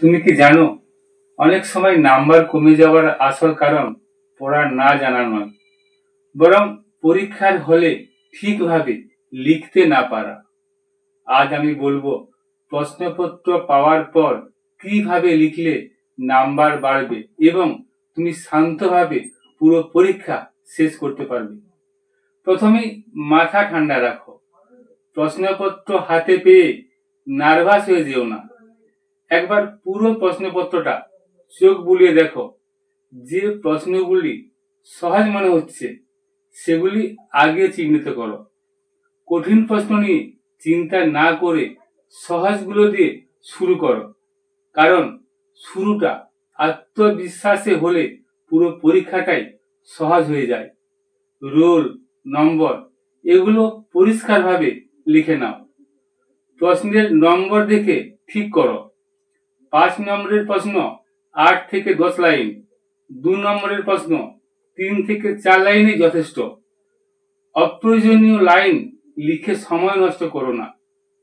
তুমি কি জানো, অনেক সময় নাম্বার কমে যাওয়ার আসল কারণ পড়া না জানা নয়, বরং পরীক্ষার হলে ঠিকভাবে লিখতে না পারা। আজ আমি বলবো প্রশ্নপত্র পাওয়ার পর কিভাবে লিখলে নাম্বার বাড়বে এবং তুমি শান্তভাবে পুরো পরীক্ষা শেষ করতে পারবে। প্রথমেই মাথা ঠান্ডা রাখো। প্রশ্নপত্র হাতে পেয়ে নার্ভাস হয়ে যেও না। একবার পুরো প্রশ্নপত্রটা চোখ বুলিয়ে দেখো। যে প্রশ্নগুলি সহজ মনে হচ্ছে সেগুলি আগে চিহ্নিত করো। কঠিন প্রশ্ন নিয়ে চিন্তা না করে সহজগুলো দিয়ে শুরু করো, কারণ শুরুটা আত্মবিশ্বাসে হলে পুরো পরীক্ষাটাই সহজ হয়ে যায়। রোল নম্বর এগুলো পরিষ্কারভাবে লিখে নাও। প্রশ্নের নম্বর দেখে ঠিক করো। 5 নম্বরের প্রশ্ন 8 থেকে 10 লাইন, 2 নম্বরের প্রশ্ন 3 থেকে 4 লাইনই যথেষ্ট। অপ্রয়োজনীয় লাইন লিখে সময় নষ্ট করো না।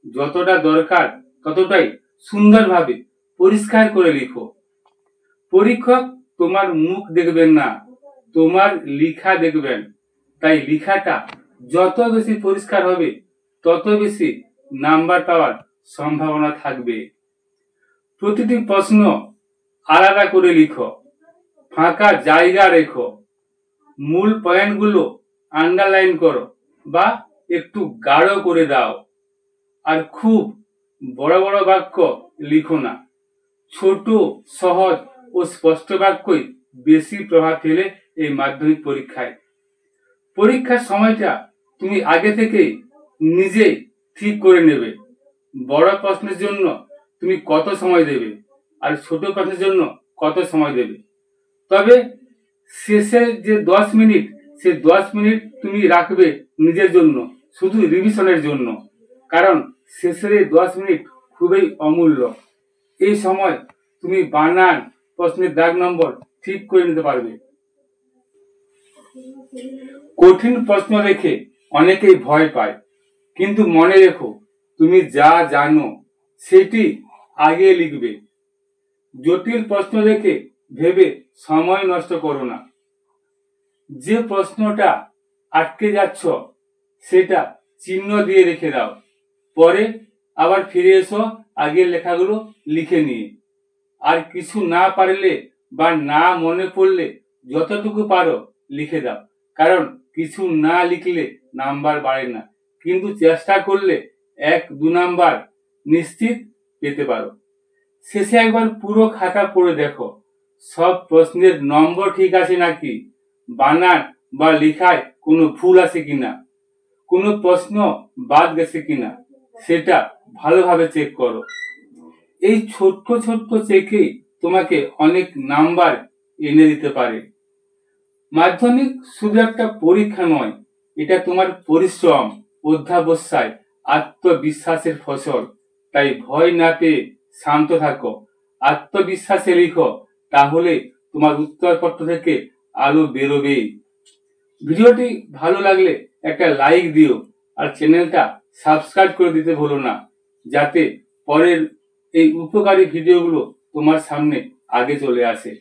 যতটা দরকার ততটাই সুন্দরভাবে পরিষ্কার করে লিখো। পরীক্ষক তোমার মুখ দেখবেন না, তোমার লেখা দেখবেন। তাই লেখাটা যত বেশি পরিষ্কার হবে তত বেশি নাম্বার পাওয়ার সম্ভাবনা থাকবে। প্রতিটি প্রশ্ন আলাদা করে লিখো, ফাঁকা জায়গা রেখো, মূল পয়েন্টগুলো আন্ডারলাইন করো বা একটু গাঢ় করে দাও। আর খুব বড় বড় বাক্য লিখো না। ছোট, সহজ ও স্পষ্ট বাক্যই বেশি প্রভাব ফেলে এই মাধ্যমিক পরীক্ষায়। পরীক্ষার সময়টা তুমি আগে থেকেই নিজেই ঠিক করে নেবে। বড় প্রশ্নের জন্য তুমি কত সময় দেবে আর ছোট প্রশ্নের জন্য কত সময় দেবে। তবে শেষে যে 10 মিনিট, সে 10 মিনিট তুমি রাখবে নিজের জন্য, শুধু রিভিশনের জন্য। কারণ শেষের এই 10 মিনিট খুবই অমূল্য। এই সময় তুমি বানান, প্রশ্নের দাগ নম্বর ঠিক করে নিতে পারবে। কঠিন প্রশ্ন দেখে অনেকেই ভয় পায়, কিন্তু মনে রেখো তুমি যা জানো সেটি আগে লিখবে। জটিল প্রশ্ন দেখে ভেবে সময় নষ্ট করো না। যে প্রশ্নটা আটকে যাচ্ছ সেটা চিহ্ন দিয়ে রেখে দাও। পরে আবার ফিরে এসো আগের লেখাগুলো লিখে নিয়ে। আর কিছু না পারলে বা না মনে পড়লে যতটুকু পারো লিখে দাও। কারণ কিছু না লিখলে নাম্বার বাড়ে না, কিন্তু চেষ্টা করলে 1-2 নাম্বার নিশ্চিত পেতে পারো। শেষে একবার পুরো খাতা পড়ে দেখো, সব প্রশ্নের নম্বর ঠিক আছে নাকি, বানান বা লেখায় কোনো ভুল আছে কিনা, কোনো প্রশ্ন বাদ গেছে কিনা সেটা ভালোভাবে চেক করো। এই ছোট্ট ছোট্ট চেকেই তোমাকে অনেক নাম্বার এনে দিতে পারে। মাধ্যমিক শুধু একটা পরীক্ষা নয়, এটা তোমার পরিশ্রম, অধ্যাবসায়, আত্মবিশ্বাসের ফসল। তাই ভয় না পেয়ে শান্ত থাকো, আত্মবিশ্বাসে লিখো, তাহলে তোমার উত্তরপত্র থেকে আলো বেরোবেই। ভিডিওটি ভালো লাগলে একটা লাইক দিও আর চ্যানেলটা সাবস্ক্রাইব করে দিতে ভুলো না, যাতে পরের এই উপকারী ভিডিওগুলো তোমার সামনে আগে চলে আসে।